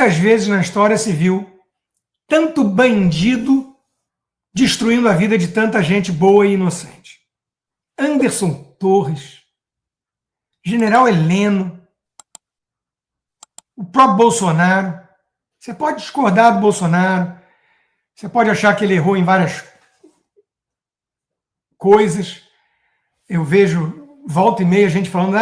Poucas vezes na história se viu tanto bandido destruindo a vida de tanta gente boa e inocente. Anderson Torres, General Heleno, o próprio Bolsonaro. Você pode discordar do Bolsonaro, você pode achar que ele errou em várias coisas. Eu vejo, volta e meia, gente falando,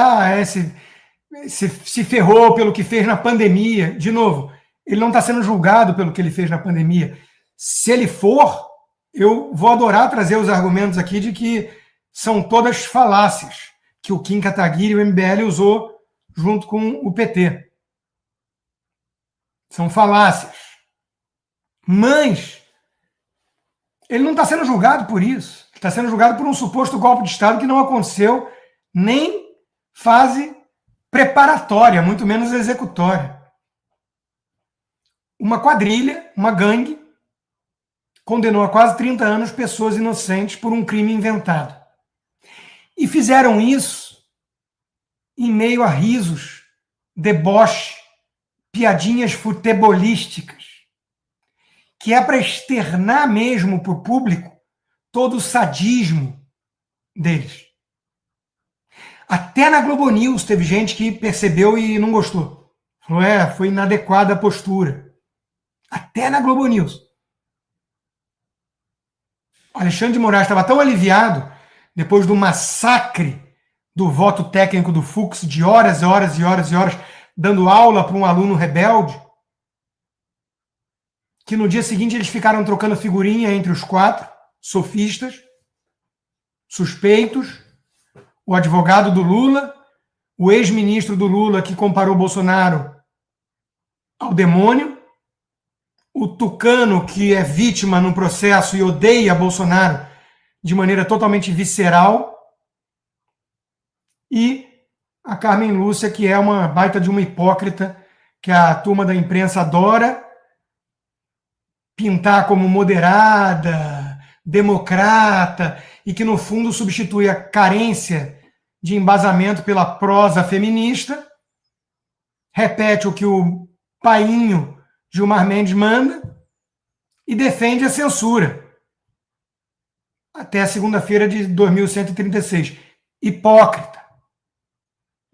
se ferrou pelo que fez na pandemia. De novo, ele não está sendo julgado pelo que ele fez na pandemia. Se ele for, eu vou adorar trazer os argumentos aqui de que são todas falácias que o Kim Kataguiri e o MBL usou junto com o PT. São falácias. Mas ele não está sendo julgado por isso. Ele está sendo julgado por um suposto golpe de Estado que não aconteceu nem fase preparatória, muito menos executória. Uma quadrilha, uma gangue, condenou a quase 30 anos pessoas inocentes por um crime inventado. E fizeram isso em meio a risos, deboche, piadinhas futebolísticas, que é para externar mesmo para o público todo o sadismo deles. Até na Globo News teve gente que percebeu e não gostou. Falou, foi inadequada a postura. Até na Globo News. O Alexandre de Moraes estava tão aliviado depois do massacre do voto técnico do Fux, de horas e horas e horas e horas, dando aula para um aluno rebelde, que no dia seguinte eles ficaram trocando figurinha entre os 4 sofistas, suspeitos, o advogado do Lula, o ex-ministro do Lula que comparou Bolsonaro ao demônio, o tucano que é vítima no processo e odeia Bolsonaro de maneira totalmente visceral, e a Carmen Lúcia, que é uma baita de uma hipócrita, que a turma da imprensa adora pintar como moderada, democrata, e que no fundo substitui a carência de embasamento pela prosa feminista, repete o que o painho Gilmar Mendes manda e defende a censura. Até a segunda-feira de 2136. Hipócrita.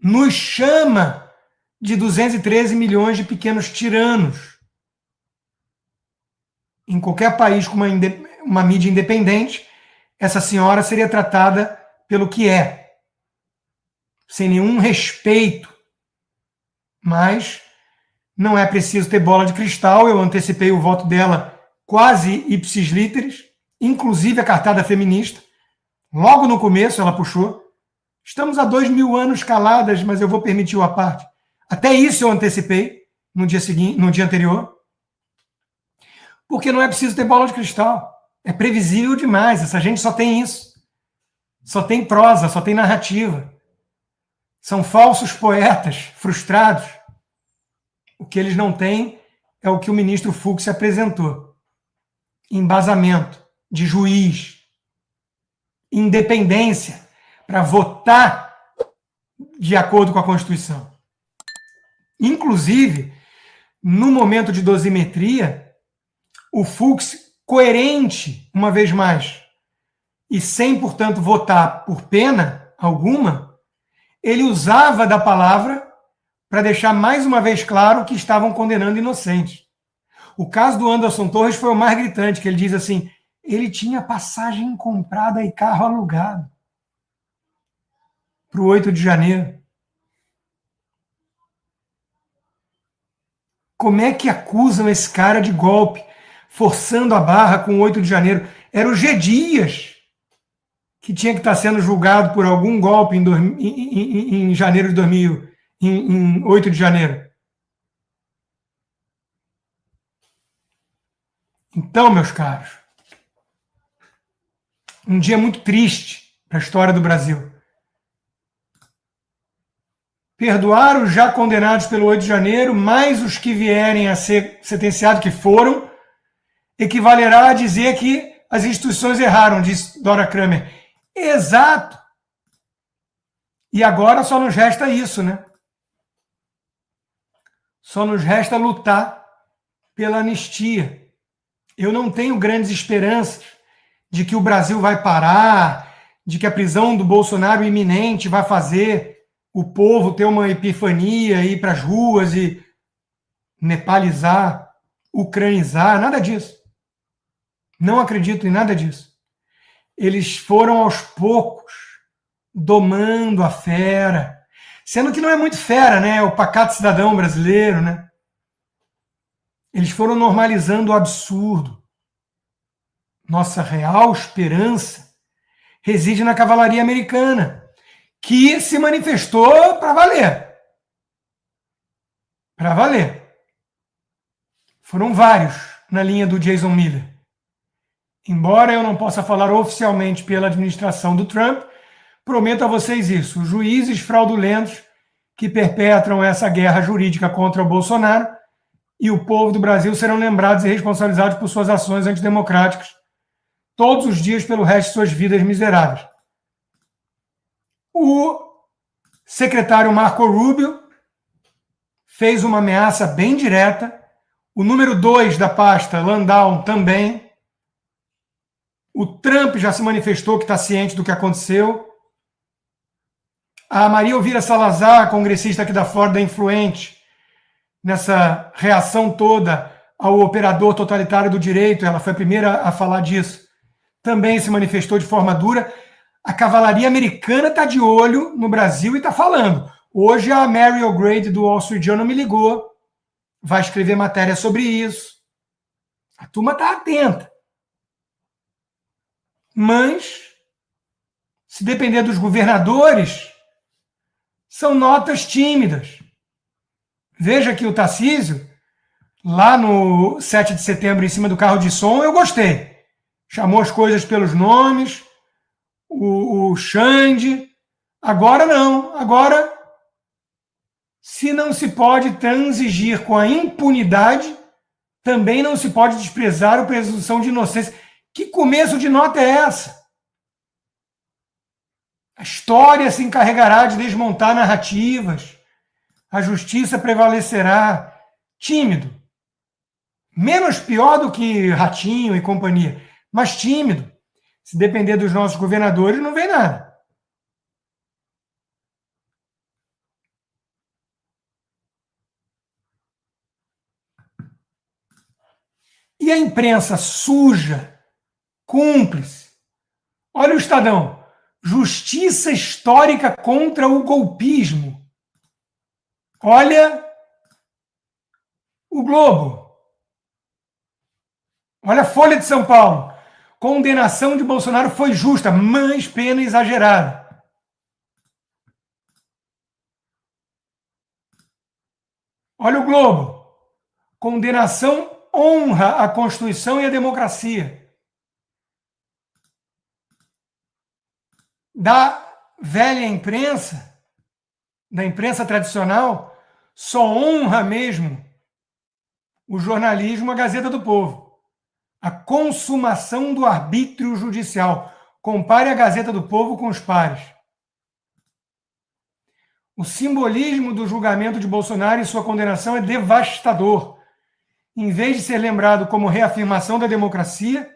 Nos chama de 213 milhões de pequenos tiranos. Em qualquer país com uma mídia independente, essa senhora seria tratada pelo que é, sem nenhum respeito. Mas não é preciso ter bola de cristal, eu antecipei o voto dela quase ipsis literis, inclusive a cartada feminista. Logo no começo ela puxou. Estamos há 2000 anos caladas, mas eu vou permitir a parte. Até isso eu antecipei no dia seguinte, no dia anterior. Porque não é preciso ter bola de cristal. É previsível demais. Essa gente só tem isso. Só tem prosa, só tem narrativa. São falsos poetas frustrados. O que eles não têm é o que o ministro Fux apresentou. Embasamento de juiz, independência para votar de acordo com a Constituição. Inclusive, no momento de dosimetria, o Fux, coerente, uma vez mais, e sem, portanto, votar por pena alguma, ele usava da palavra para deixar mais uma vez claro que estavam condenando inocentes. O caso do Anderson Torres foi o mais gritante, que ele diz assim, ele tinha passagem comprada e carro alugado para o 8 de janeiro. Como é que acusam esse cara de golpe, forçando a barra com o 8 de janeiro? Era o G. Dias, que tinha que estar sendo julgado por algum golpe em janeiro de 2000, em 8 de janeiro. Então, meus caros, um dia muito triste para a história do Brasil. Perdoar os já condenados pelo 8 de janeiro, mais os que vierem a ser sentenciados, que foram, equivalerá a dizer que as instituições erraram, disse Dora Kramer. Exato. E agora só nos resta isso, né? Só nos resta lutar pela anistia. Eu não tenho grandes esperanças de que o Brasil vai parar, de que a prisão do Bolsonaro iminente vai fazer o povo ter uma epifania, ir para as ruas e nepalizar, ucranizar, nada disso. Não acredito em nada disso. Eles foram aos poucos domando a fera, sendo que não é muito fera, né? O pacato cidadão brasileiro, né? Eles foram normalizando o absurdo. Nossa real esperança reside na cavalaria americana, que se manifestou para valer. Para valer. Foram vários na linha do Jason Miller. Embora eu não possa falar oficialmente pela administração do Trump, prometo a vocês isso: os juízes fraudulentos que perpetram essa guerra jurídica contra o Bolsonaro e o povo do Brasil serão lembrados e responsabilizados por suas ações antidemocráticas todos os dias pelo resto de suas vidas miseráveis. O secretário Marco Rubio fez uma ameaça bem direta. O número 2 da pasta, Landau, também. O Trump já se manifestou que está ciente do que aconteceu. A Maria Elvira Salazar, congressista aqui da Flórida, influente nessa reação toda ao operador totalitário do direito, ela foi a primeira a falar disso, também se manifestou de forma dura. A cavalaria americana está de olho no Brasil e está falando. Hoje a Mary O'Grady do Wall Street Journal me ligou, vai escrever matéria sobre isso. A turma está atenta. Mas, se depender dos governadores, são notas tímidas. Veja que o Tarcísio, lá no 7 de setembro, em cima do carro de som, eu gostei. Chamou as coisas pelos nomes, o Xande. Agora não. Agora, se não se pode transigir com a impunidade, também não se pode desprezar a presunção de inocência. Que começo de nota é essa? A história se encarregará de desmontar narrativas. A justiça prevalecerá. Tímido. Menos pior do que Ratinho e companhia, mas tímido. Se depender dos nossos governadores, não vem nada. E a imprensa suja, cúmplice. Olha o Estadão. Justiça histórica contra o golpismo. Olha o Globo. Olha a Folha de São Paulo. Condenação de Bolsonaro foi justa, mas pena exagerada. Olha o Globo. Condenação honra a Constituição e a democracia. Da velha imprensa, da imprensa tradicional, só honra mesmo o jornalismo, a Gazeta do Povo. A consumação do arbítrio judicial. Compare a Gazeta do Povo com os pares. O simbolismo do julgamento de Bolsonaro e sua condenação é devastador. Em vez de ser lembrado como reafirmação da democracia,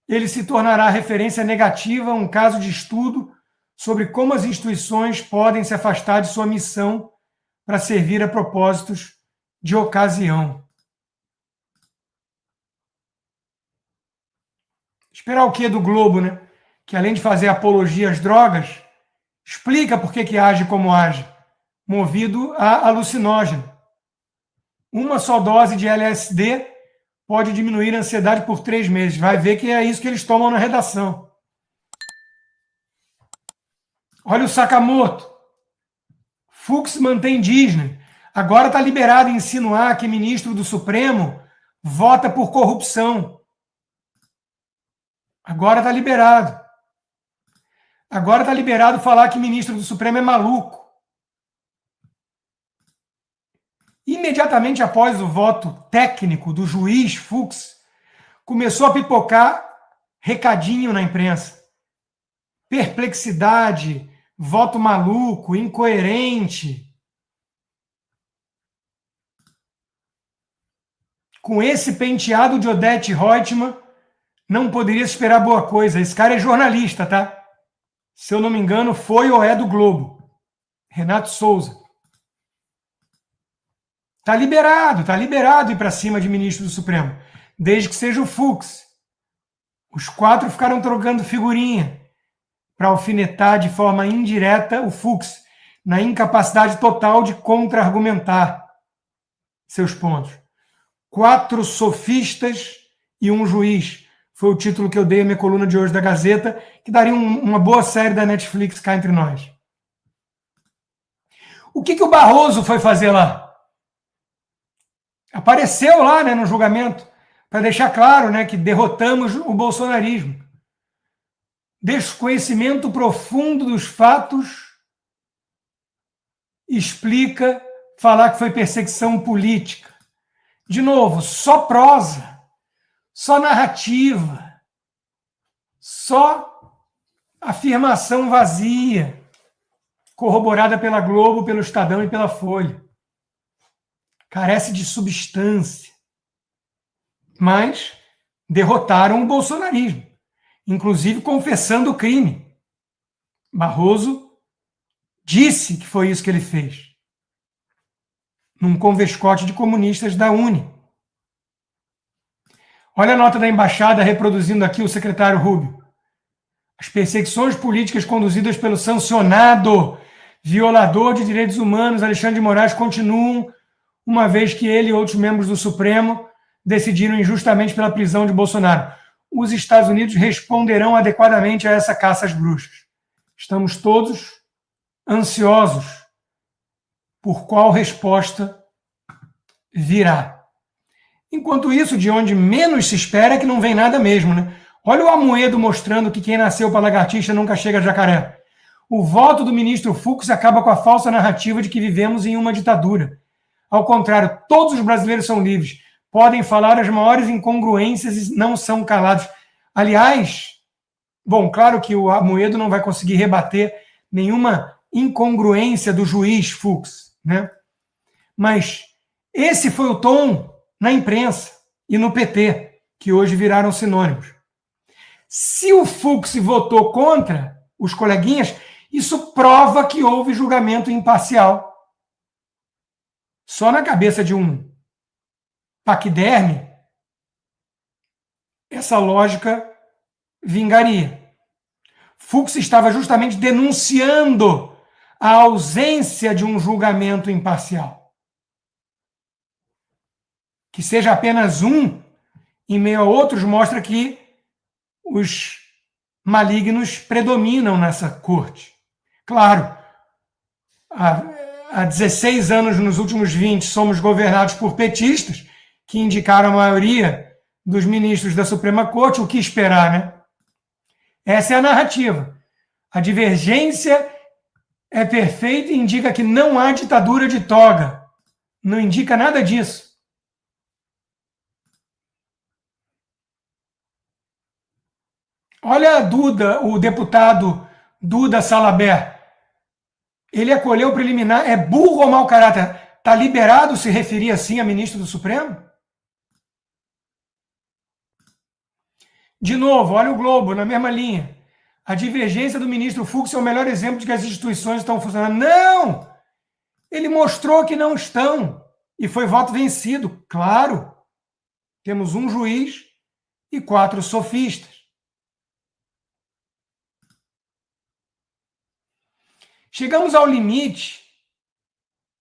ele se tornará referência negativa a um caso de estudo sobre como as instituições podem se afastar de sua missão para servir a propósitos de ocasião. Esperar o quê do Globo, né? Que além de fazer apologia às drogas, explica por que age como age, movido a alucinógeno. Uma só dose de LSD pode diminuir a ansiedade por 3 meses. Vai ver que é isso que eles tomam na redação. Olha o Sakamoto. Fux mantém Disney. Agora está liberado insinuar que ministro do Supremo vota por corrupção. Agora está liberado. Agora está liberado falar que ministro do Supremo é maluco. Imediatamente após o voto técnico do juiz Fux, começou a pipocar recadinho na imprensa. Perplexidade, voto maluco, incoerente. com esse penteado de Odete Reutemann, não poderia esperar boa coisa. Esse cara é jornalista, tá? Se eu não me engano, foi ou é do Globo. Renato Souza. Tá liberado ir para cima de ministro do Supremo, desde que seja o Fux. Os 4 ficaram trocando figurinha para alfinetar de forma indireta o Fux, na incapacidade total de contra-argumentar seus pontos. 4 sofistas e um juiz. Foi o título que eu dei à minha coluna de hoje da Gazeta, que daria uma boa série da Netflix cá entre nós. O que o Barroso foi fazer lá? Apareceu lá, né, no julgamento, para deixar claro, né, que derrotamos o bolsonarismo. Desconhecimento profundo dos fatos explica falar que foi perseguição política. De novo, só prosa, só narrativa, só afirmação vazia, corroborada pela Globo, pelo Estadão e pela Folha. Carece de substância. Mas derrotaram o bolsonarismo, inclusive confessando o crime. Barroso disse que foi isso que ele fez, num convescote de comunistas da UNE. Olha a nota da embaixada reproduzindo aqui o secretário Rubio. As perseguições políticas conduzidas pelo sancionado violador de direitos humanos Alexandre de Moraes continuam, uma vez que ele e outros membros do Supremo decidiram injustamente pela prisão de Bolsonaro. Os Estados Unidos responderão adequadamente a essa caça às bruxas. Estamos todos ansiosos por qual resposta virá. Enquanto isso, de onde menos se espera é que não vem nada mesmo, né? Olha o Amoedo mostrando que quem nasceu para lagartixa nunca chega a jacaré. O voto do ministro Fux acaba com a falsa narrativa de que vivemos em uma ditadura. Ao contrário, todos os brasileiros são livres, podem falar as maiores incongruências e não são calados. Aliás, bom, claro que o Amoedo não vai conseguir rebater nenhuma incongruência do juiz Fux, né? Mas esse foi o tom na imprensa e no PT, que hoje viraram sinônimos. Se o Fux votou contra os coleguinhas, isso prova que houve julgamento imparcial. Só na cabeça de um paquiderme, essa lógica vingaria. Fux estava justamente denunciando a ausência de um julgamento imparcial. Que seja apenas um em meio a outros mostra que os malignos predominam nessa corte. Claro, há 16 anos, nos últimos 20, somos governados por petistas, que indicaram a maioria dos ministros da Suprema Corte. O que esperar, né? Essa é a narrativa. A divergência é perfeita e indica que não há ditadura de toga. Não indica nada disso. Olha a Duda, o deputado Duda Salabert. Ele acolheu o preliminar. É burro ou mau caráter? Está liberado se referir assim a ministro do Supremo? De novo, olha o Globo, na mesma linha. A divergência do ministro Fux é o melhor exemplo de que as instituições estão funcionando. Não! Ele mostrou que não estão. E foi voto vencido. Claro. Temos um juiz e 4 sofistas. Chegamos ao limite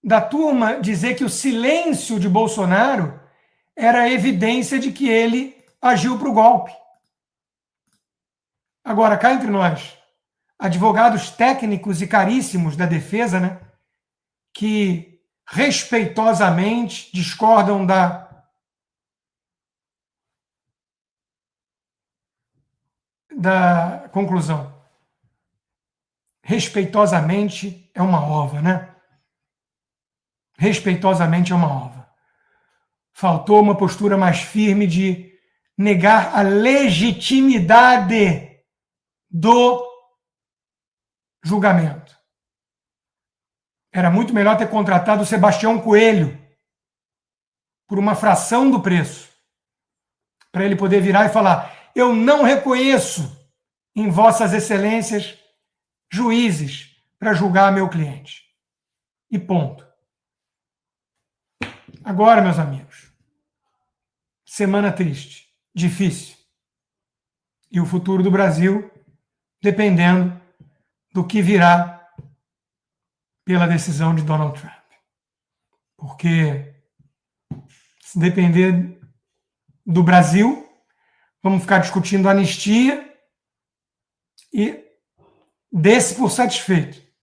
da turma dizer que o silêncio de Bolsonaro era evidência de que ele agiu para o golpe. Agora, cá entre nós, advogados técnicos e caríssimos da defesa, né, que respeitosamente discordam da conclusão. Respeitosamente é uma ova, né? Respeitosamente é uma ova. Faltou uma postura mais firme de negar a legitimidade do julgamento. Era muito melhor ter contratado o Sebastião Coelho, por uma fração do preço, para ele poder virar e falar: eu não reconheço em vossas excelências juízes para julgar meu cliente. E ponto. Agora, meus amigos, semana triste, difícil. E o futuro do Brasil dependendo do que virá pela decisão de Donald Trump. Porque se depender do Brasil, vamos ficar discutindo anistia e desse por satisfeito.